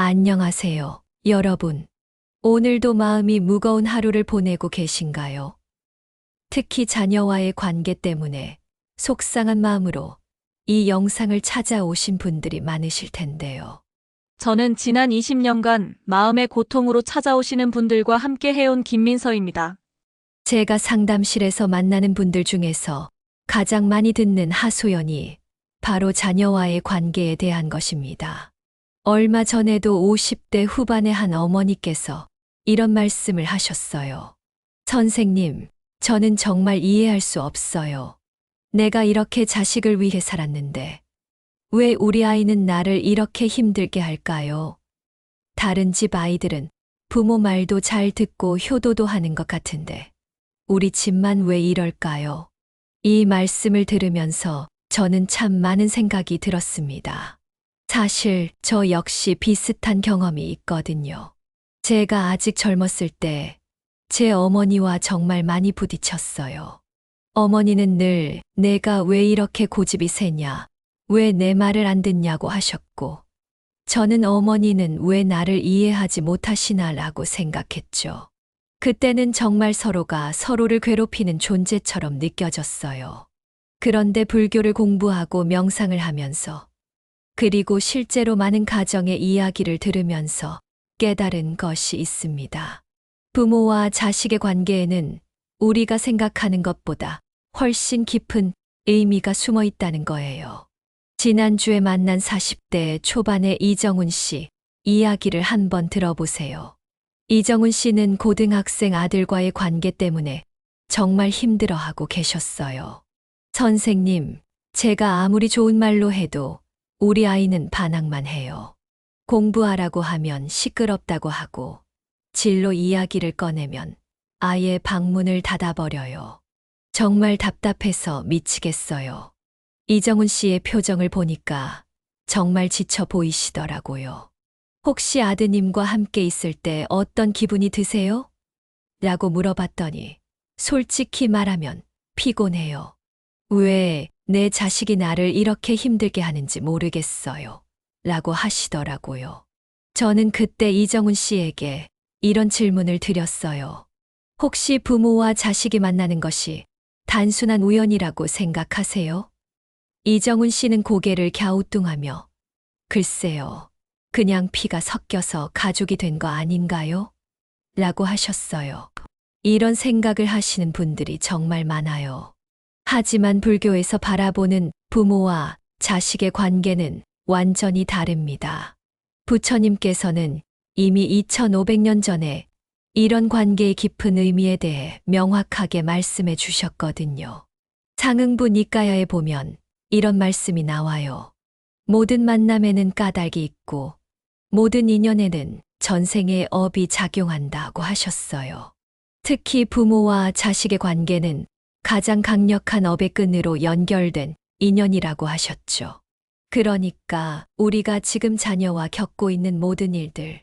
안녕하세요, 여러분. 오늘도 마음이 무거운 하루를 보내고 계신가요? 특히 자녀와의 관계 때문에 속상한 마음으로 이 영상을 찾아오신 분들이 많으실 텐데요. 저는 지난 20년간 마음의 고통으로 찾아오시는 분들과 함께 해온 김민서입니다. 제가 상담실에서 만나는 분들 중에서 가장 많이 듣는 하소연이 바로 자녀와의 관계에 대한 것입니다. 얼마 전에도 50대 후반의 한 어머니께서 이런 말씀을 하셨어요. 선생님, 저는 정말 이해할 수 없어요. 내가 이렇게 자식을 위해 살았는데 왜 우리 아이는 나를 이렇게 힘들게 할까요? 다른 집 아이들은 부모 말도 잘 듣고 효도도 하는 것 같은데 우리 집만 왜 이럴까요? 이 말씀을 들으면서 저는 참 많은 생각이 들었습니다. 사실 저 역시 비슷한 경험이 있거든요. 제가 아직 젊었을 때 제 어머니와 정말 많이 부딪혔어요. 어머니는 늘 내가 왜 이렇게 고집이 세냐, 왜 내 말을 안 듣냐고 하셨고, 저는 어머니는 왜 나를 이해하지 못하시나라고 생각했죠. 그때는 정말 서로가 서로를 괴롭히는 존재처럼 느껴졌어요. 그런데 불교를 공부하고 명상을 하면서 그리고 실제로 많은 가정의 이야기를 들으면서 깨달은 것이 있습니다. 부모와 자식의 관계에는 우리가 생각하는 것보다 훨씬 깊은 의미가 숨어 있다는 거예요. 지난주에 만난 40대 초반의 이정훈 씨 이야기를 한번 들어보세요. 이정훈 씨는 고등학생 아들과의 관계 때문에 정말 힘들어하고 계셨어요. 선생님, 제가 아무리 좋은 말로 해도 우리 아이는 반항만 해요. 공부하라고 하면 시끄럽다고 하고, 진로 이야기를 꺼내면 아예 방문을 닫아버려요. 정말 답답해서 미치겠어요. 이정훈 씨의 표정을 보니까 정말 지쳐 보이시더라고요. 혹시 아드님과 함께 있을 때 어떤 기분이 드세요? 라고 물어봤더니 솔직히 말하면 피곤해요. 왜 내 자식이 나를 이렇게 힘들게 하는지 모르겠어요. 라고 하시더라고요. 저는 그때 이정훈 씨에게 이런 질문을 드렸어요. 혹시 부모와 자식이 만나는 것이 단순한 우연이라고 생각하세요? 이정훈 씨는 고개를 갸우뚱하며 글쎄요, 그냥 피가 섞여서 가족이 된 거 아닌가요? 라고 하셨어요. 이런 생각을 하시는 분들이 정말 많아요. 하지만 불교에서 바라보는 부모와 자식의 관계는 완전히 다릅니다. 부처님께서는 이미 2500년 전에 이런 관계의 깊은 의미에 대해 명확하게 말씀해 주셨거든요. 상응부 니까야에 보면 이런 말씀이 나와요. 모든 만남에는 까닭이 있고 모든 인연에는 전생의 업이 작용한다고 하셨어요. 특히 부모와 자식의 관계는 가장 강력한 업의 끈으로 연결된 인연이라고 하셨죠. 그러니까 우리가 지금 자녀와 겪고 있는 모든 일들,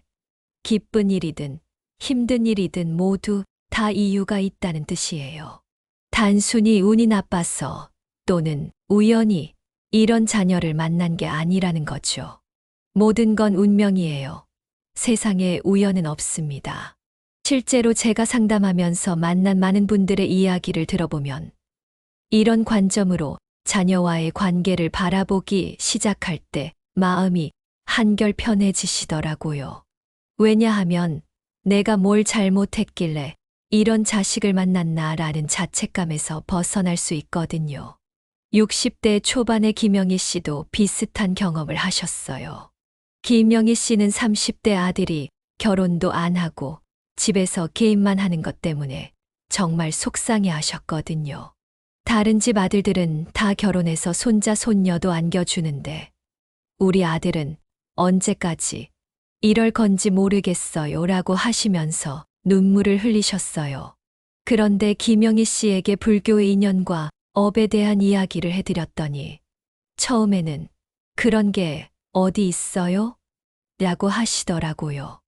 기쁜 일이든 힘든 일이든 모두 다 이유가 있다는 뜻이에요. 단순히 운이 나빠서 또는 우연히 이런 자녀를 만난 게 아니라는 거죠. 모든 건 운명이에요. 세상에 우연은 없습니다. 실제로 제가 상담하면서 만난 많은 분들의 이야기를 들어보면 이런 관점으로 자녀와의 관계를 바라보기 시작할 때 마음이 한결 편해지시더라고요. 왜냐하면 내가 뭘 잘못했길래 이런 자식을 만났나라는 자책감에서 벗어날 수 있거든요. 60대 초반의 김영희 씨도 비슷한 경험을 하셨어요. 김영희 씨는 30대 아들이 결혼도 안 하고 집에서 게임만 하는 것 때문에 정말 속상해 하셨거든요. 다른 집 아들들은 다 결혼해서 손자 손녀도 안겨주는데 우리 아들은 언제까지 이럴 건지 모르겠어요 라고 하시면서 눈물을 흘리셨어요. 그런데 김영희 씨에게 불교의 인연과 업에 대한 이야기를 해드렸더니 처음에는 그런 게 어디 있어요? 라고 하시더라고요.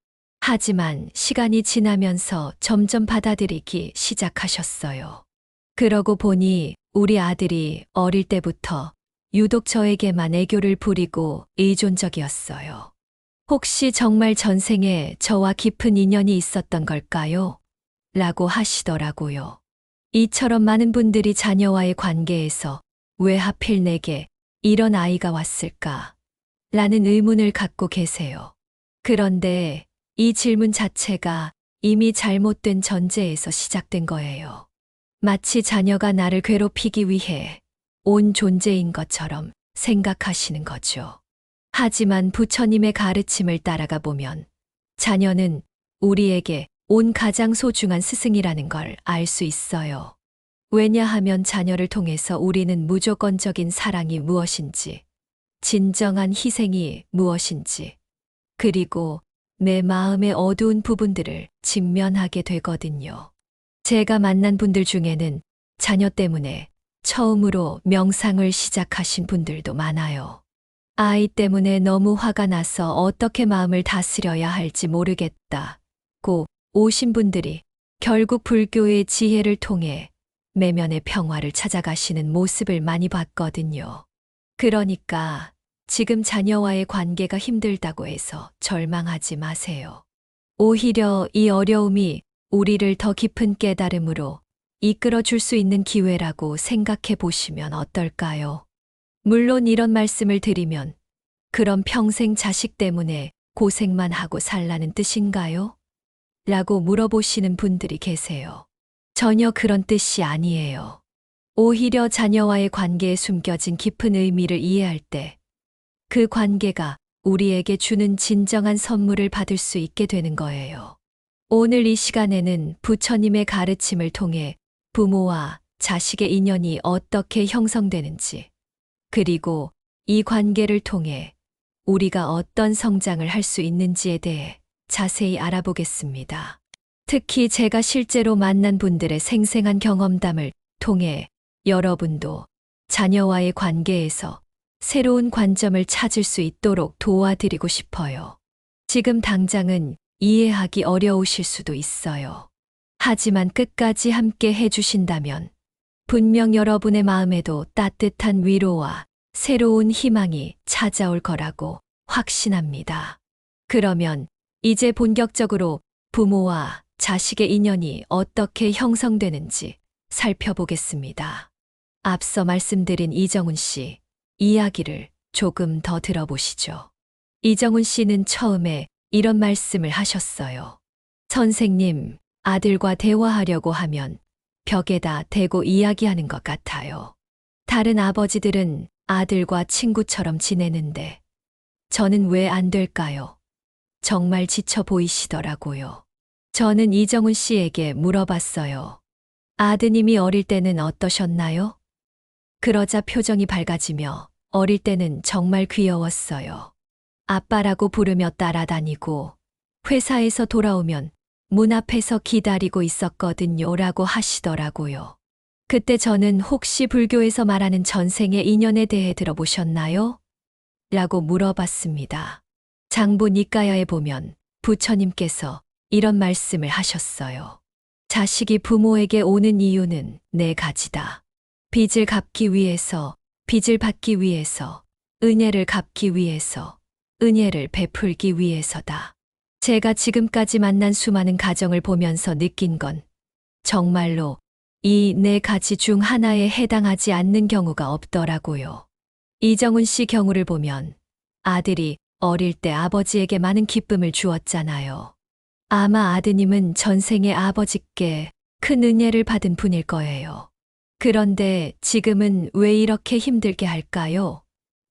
하지만 시간이 지나면서 점점 받아들이기 시작하셨어요. 그러고 보니 우리 아들이 어릴 때부터 유독 저에게만 애교를 부리고 의존적이었어요. 혹시 정말 전생에 저와 깊은 인연이 있었던 걸까요? 라고 하시더라고요. 이처럼 많은 분들이 자녀와의 관계에서 왜 하필 내게 이런 아이가 왔을까? 라는 의문을 갖고 계세요. 그런데 이 질문 자체가 이미 잘못된 전제에서 시작된 거예요. 마치 자녀가 나를 괴롭히기 위해 온 존재인 것처럼 생각하시는 거죠. 하지만 부처님의 가르침을 따라가 보면 자녀는 우리에게 온 가장 소중한 스승이라는 걸 알 수 있어요. 왜냐하면 자녀를 통해서 우리는 무조건적인 사랑이 무엇인지, 진정한 희생이 무엇인지, 그리고 내 마음의 어두운 부분들을 직면하게 되거든요. 제가 만난 분들 중에는 자녀 때문에 처음으로 명상을 시작하신 분들도 많아요. 아이 때문에 너무 화가 나서 어떻게 마음을 다스려야 할지 모르겠다고 오신 분들이 결국 불교의 지혜를 통해 내면의 평화를 찾아가시는 모습을 많이 봤거든요. 그러니까 지금 자녀와의 관계가 힘들다고 해서 절망하지 마세요. 오히려 이 어려움이 우리를 더 깊은 깨달음으로 이끌어 줄 수 있는 기회라고 생각해 보시면 어떨까요? 물론 이런 말씀을 드리면 그럼 평생 자식 때문에 고생만 하고 살라는 뜻인가요? 라고 물어보시는 분들이 계세요. 전혀 그런 뜻이 아니에요. 오히려 자녀와의 관계에 숨겨진 깊은 의미를 이해할 때 그 관계가 우리에게 주는 진정한 선물을 받을 수 있게 되는 거예요. 오늘 이 시간에는 부처님의 가르침을 통해 부모와 자식의 인연이 어떻게 형성되는지, 그리고 이 관계를 통해 우리가 어떤 성장을 할 수 있는지에 대해 자세히 알아보겠습니다. 특히 제가 실제로 만난 분들의 생생한 경험담을 통해 여러분도 자녀와의 관계에서 새로운 관점을 찾을 수 있도록 도와드리고 싶어요. 지금 당장은 이해하기 어려우실 수도 있어요. 하지만 끝까지 함께 해주신다면 분명 여러분의 마음에도 따뜻한 위로와 새로운 희망이 찾아올 거라고 확신합니다. 그러면 이제 본격적으로 부모와 자식의 인연이 어떻게 형성되는지 살펴보겠습니다. 앞서 말씀드린 이정훈 씨 이야기를 조금 더 들어보시죠. 이정훈 씨는 처음에 이런 말씀을 하셨어요. 선생님, 아들과 대화하려고 하면 벽에다 대고 이야기하는 것 같아요. 다른 아버지들은 아들과 친구처럼 지내는데 저는 왜 안 될까요? 정말 지쳐 보이시더라고요. 저는 이정훈 씨에게 물어봤어요. 아드님이 어릴 때는 어떠셨나요? 그러자 표정이 밝아지며 어릴 때는 정말 귀여웠어요. 아빠라고 부르며 따라다니고 회사에서 돌아오면 문 앞에서 기다리고 있었거든요 라고 하시더라고요. 그때 저는 혹시 불교에서 말하는 전생의 인연에 대해 들어보셨나요? 라고 물어봤습니다. 장부 니까야에 보면 부처님께서 이런 말씀을 하셨어요. 자식이 부모에게 오는 이유는 네 가지다. 빚을 갚기 위해서, 빚을 받기 위해서, 은혜를 갚기 위해서, 은혜를 베풀기 위해서다. 제가 지금까지 만난 수많은 가정을 보면서 느낀 건 정말로 이 네 가지 중 하나에 해당하지 않는 경우가 없더라고요. 이정훈 씨 경우를 보면 아들이 어릴 때 아버지에게 많은 기쁨을 주었잖아요. 아마 아드님은 전생에 아버지께 큰 은혜를 받은 분일 거예요. 그런데 지금은 왜 이렇게 힘들게 할까요?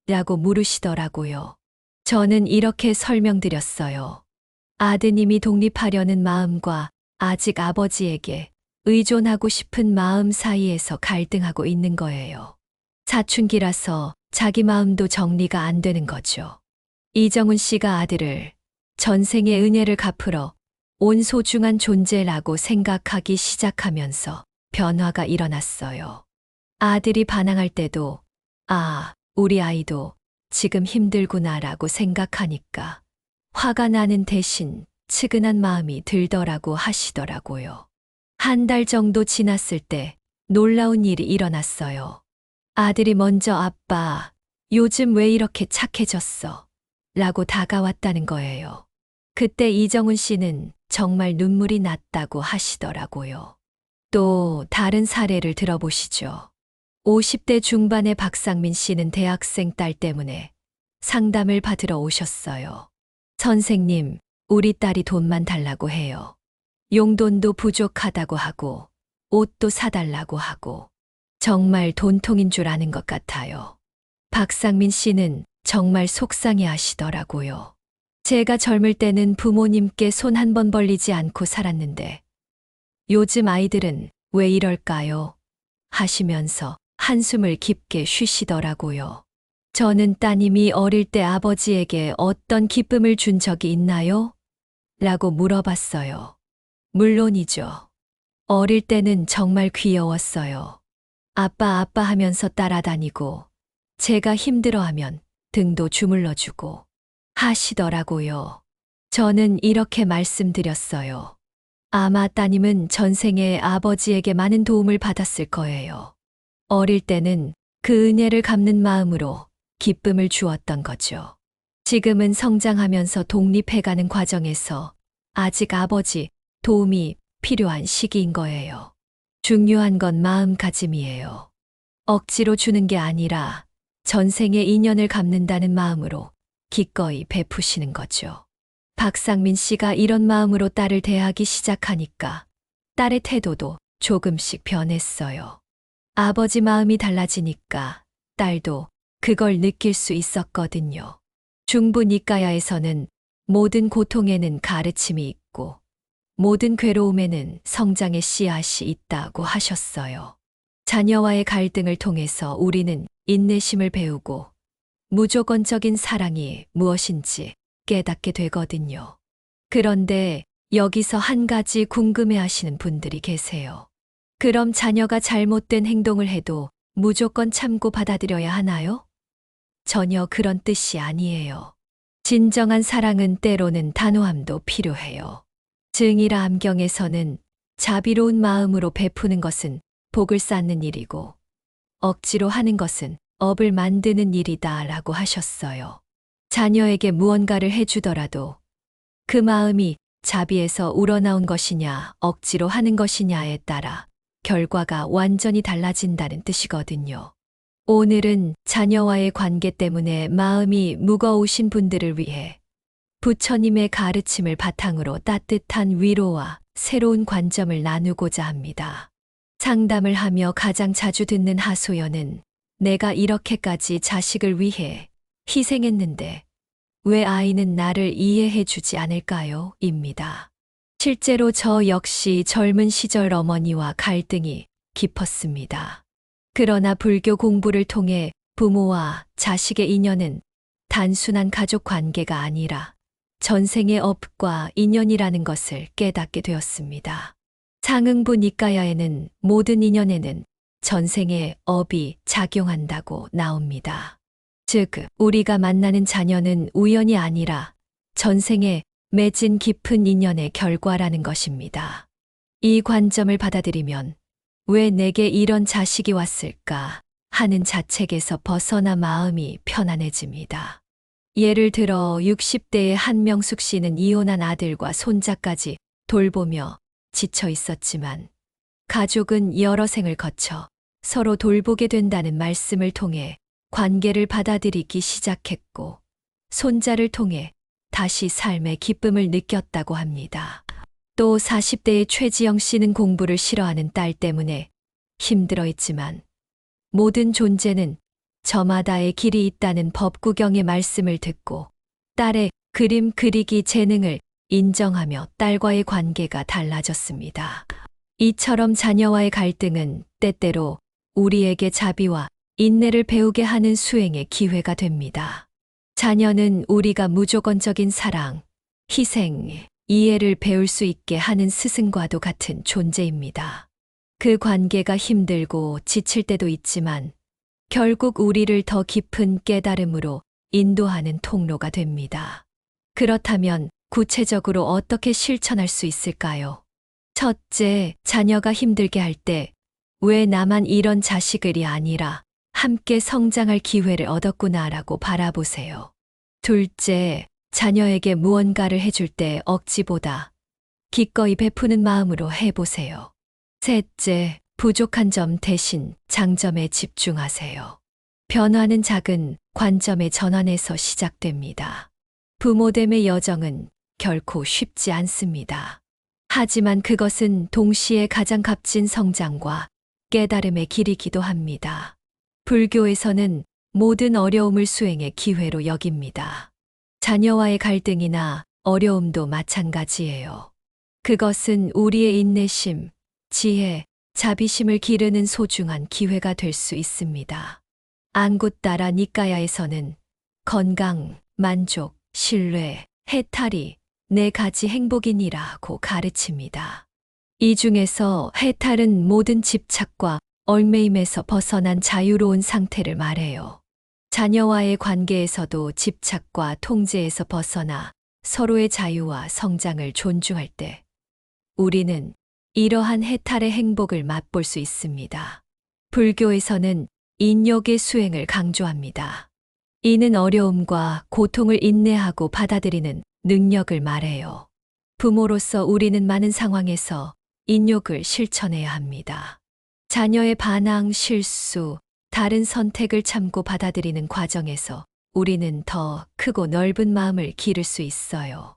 라고 물으시더라고요. 저는 이렇게 설명드렸어요. 아드님이 독립하려는 마음과 아직 아버지에게 의존하고 싶은 마음 사이에서 갈등하고 있는 거예요. 사춘기라서 자기 마음도 정리가 안 되는 거죠. 이정훈 씨가 아들을 전생의 은혜를 갚으러 온 소중한 존재라고 생각하기 시작하면서 변화가 일어났어요. 아들이 반항할 때도 우리 아이도 지금 힘들구나라고 생각하니까 화가 나는 대신 측은한 마음이 들더라고 하시더라고요. 한 달 정도 지났을 때 놀라운 일이 일어났어요. 아들이 먼저 아빠, 요즘 왜 이렇게 착해졌어? 라고 다가왔다는 거예요. 그때 이정훈 씨는 정말 눈물이 났다고 하시더라고요. 또 다른 사례를 들어보시죠. 50대 중반의 박상민 씨는 대학생 딸 때문에 상담을 받으러 오셨어요. 선생님, 우리 딸이 돈만 달라고 해요. 용돈도 부족하다고 하고, 옷도 사달라고 하고, 정말 돈통인 줄 아는 것 같아요. 박상민 씨는 정말 속상해 하시더라고요. 제가 젊을 때는 부모님께 손 한 번 벌리지 않고 살았는데, 요즘 아이들은 왜 이럴까요? 하시면서 한숨을 깊게 쉬시더라고요. 저는 따님이 어릴 때 아버지에게 어떤 기쁨을 준 적이 있나요? 라고 물어봤어요. 물론이죠. 어릴 때는 정말 귀여웠어요. 아빠 하면서 따라다니고, 제가 힘들어하면 등도 주물러주고 하시더라고요. 저는 이렇게 말씀드렸어요. 아마 따님은 전생에 아버지에게 많은 도움을 받았을 거예요. 어릴 때는 그 은혜를 갚는 마음으로 기쁨을 주었던 거죠. 지금은 성장하면서 독립해가는 과정에서 아직 아버지 도움이 필요한 시기인 거예요. 중요한 건 마음가짐이에요. 억지로 주는 게 아니라 전생의 인연을 갚는다는 마음으로 기꺼이 베푸시는 거죠. 박상민 씨가 이런 마음으로 딸을 대하기 시작하니까 딸의 태도도 조금씩 변했어요. 아버지 마음이 달라지니까 딸도 그걸 느낄 수 있었거든요. 중부 니까야에서는 모든 고통에는 가르침이 있고 모든 괴로움에는 성장의 씨앗이 있다고 하셨어요. 자녀와의 갈등을 통해서 우리는 인내심을 배우고 무조건적인 사랑이 무엇인지 깨닫게 되거든요. 그런데 여기서 한 가지 궁금해 하시는 분들이 계세요. 그럼 자녀가 잘못된 행동을 해도 무조건 참고 받아들여야 하나요? 전혀 그런 뜻이 아니에요. 진정한 사랑은 때로는 단호함도 필요해요. 증이라 암경에서는 자비로운 마음으로 베푸는 것은 복을 쌓는 일이고 억지로 하는 것은 업을 만드는 일이다 라고 하셨어요. 자녀에게 무언가를 해주더라도 그 마음이 자비에서 우러나온 것이냐 억지로 하는 것이냐에 따라 결과가 완전히 달라진다는 뜻이거든요. 오늘은 자녀와의 관계 때문에 마음이 무거우신 분들을 위해 부처님의 가르침을 바탕으로 따뜻한 위로와 새로운 관점을 나누고자 합니다. 상담을 하며 가장 자주 듣는 하소연은 내가 이렇게까지 자식을 위해 희생했는데 왜 아이는 나를 이해해 주지 않을까요? 입니다. 실제로 저 역시 젊은 시절 어머니와 갈등이 깊었습니다. 그러나 불교 공부를 통해 부모와 자식의 인연은 단순한 가족 관계가 아니라 전생의 업과 인연이라는 것을 깨닫게 되었습니다. 상응부 니까야에는 모든 인연에는 전생의 업이 작용한다고 나옵니다. 즉, 우리가 만나는 자녀는 우연이 아니라 전생에 맺은 깊은 인연의 결과라는 것입니다. 이 관점을 받아들이면 왜 내게 이런 자식이 왔을까 하는 자책에서 벗어나 마음이 편안해집니다. 예를 들어 60대의 한명숙 씨는 이혼한 아들과 손자까지 돌보며 지쳐 있었지만 가족은 여러 생을 거쳐 서로 돌보게 된다는 말씀을 통해 관계를 받아들이기 시작했고 손자를 통해 다시 삶의 기쁨을 느꼈다고 합니다. 또 40대의 최지영 씨는 공부를 싫어하는 딸 때문에 힘들어했지만 모든 존재는 저마다의 길이 있다는 법구경의 말씀을 듣고 딸의 그림 그리기 재능을 인정하며 딸과의 관계가 달라졌습니다. 이처럼 자녀와의 갈등은 때때로 우리에게 자비와 인내를 배우게 하는 수행의 기회가 됩니다. 자녀는 우리가 무조건적인 사랑, 희생, 이해를 배울 수 있게 하는 스승과도 같은 존재입니다. 그 관계가 힘들고 지칠 때도 있지만 결국 우리를 더 깊은 깨달음으로 인도하는 통로가 됩니다. 그렇다면 구체적으로 어떻게 실천할 수 있을까요? 첫째, 자녀가 힘들게 할 때 왜 나만 이런 자식을이 아니라 함께 성장할 기회를 얻었구나라고 바라보세요. 둘째, 자녀에게 무언가를 해줄 때 억지보다 기꺼이 베푸는 마음으로 해보세요. 셋째, 부족한 점 대신 장점에 집중하세요. 변화는 작은 관점의 전환에서 시작됩니다. 부모됨의 여정은 결코 쉽지 않습니다. 하지만 그것은 동시에 가장 값진 성장과 깨달음의 길이기도 합니다. 불교에서는 모든 어려움을 수행의 기회로 여깁니다. 자녀와의 갈등이나 어려움도 마찬가지예요. 그것은 우리의 인내심, 지혜, 자비심을 기르는 소중한 기회가 될 수 있습니다. 앙구따라 니까야에서는 건강, 만족, 신뢰, 해탈이 4가지 행복이니라고 가르칩니다. 이 중에서 해탈은 모든 집착과 얽매임에서 벗어난 자유로운 상태를 말해요. 자녀와의 관계에서도 집착과 통제에서 벗어나 서로의 자유와 성장을 존중할 때 우리는 이러한 해탈의 행복을 맛볼 수 있습니다. 불교에서는 인욕의 수행을 강조합니다. 이는 어려움과 고통을 인내하고 받아들이는 능력을 말해요. 부모로서 우리는 많은 상황에서 인욕을 실천해야 합니다. 자녀의 반항, 실수, 다른 선택을 참고 받아들이는 과정에서 우리는 더 크고 넓은 마음을 기를 수 있어요.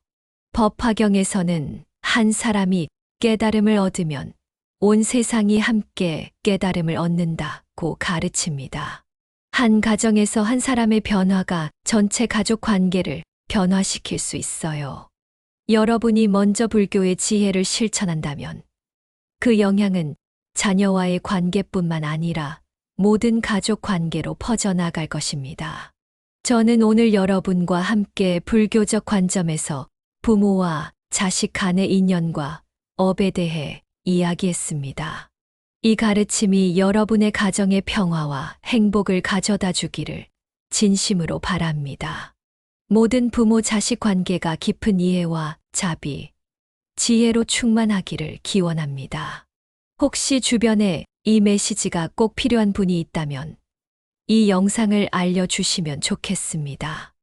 법화경에서는 한 사람이 깨달음을 얻으면 온 세상이 함께 깨달음을 얻는다고 가르칩니다. 한 가정에서 한 사람의 변화가 전체 가족 관계를 변화시킬 수 있어요. 여러분이 먼저 불교의 지혜를 실천한다면 그 영향은 자녀와의 관계뿐만 아니라 모든 가족 관계로 퍼져나갈 것입니다. 저는 오늘 여러분과 함께 불교적 관점에서 부모와 자식 간의 인연과 업에 대해 이야기했습니다. 이 가르침이 여러분의 가정의 평화와 행복을 가져다 주기를 진심으로 바랍니다. 모든 부모 자식 관계가 깊은 이해와 자비, 지혜로 충만하기를 기원합니다. 혹시 주변에 이 메시지가 꼭 필요한 분이 있다면 이 영상을 알려주시면 좋겠습니다.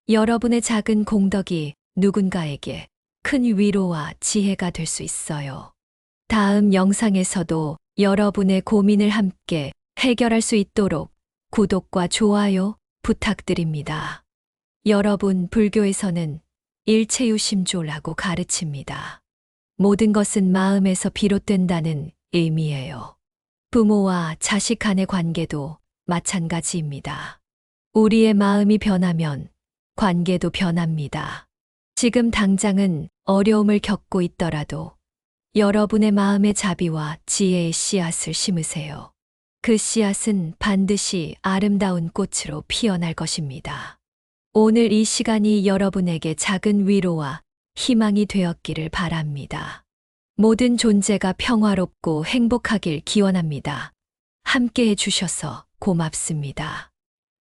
여러분의 작은 공덕이 누군가에게 큰 위로와 지혜가 될 수 있어요. 다음 영상에서도 여러분의 고민을 함께 해결할 수 있도록 구독과 좋아요 부탁드립니다. 여러분, 불교에서는 일체유심조라고 가르칩니다. 모든 것은 마음에서 비롯된다는 의미예요. 부모와 자식 간의 관계도 마찬가지입니다. 우리의 마음이 변하면 관계도 변합니다. 지금 당장은 어려움을 겪고 있더라도 여러분의 마음의 자비와 지혜의 씨앗을 심으세요. 그 씨앗은 반드시 아름다운 꽃으로 피어날 것입니다. 오늘 이 시간이 여러분에게 작은 위로와 희망이 되었기를 바랍니다. 모든 존재가 평화롭고 행복하길 기원합니다. 함께 해주셔서 고맙습니다.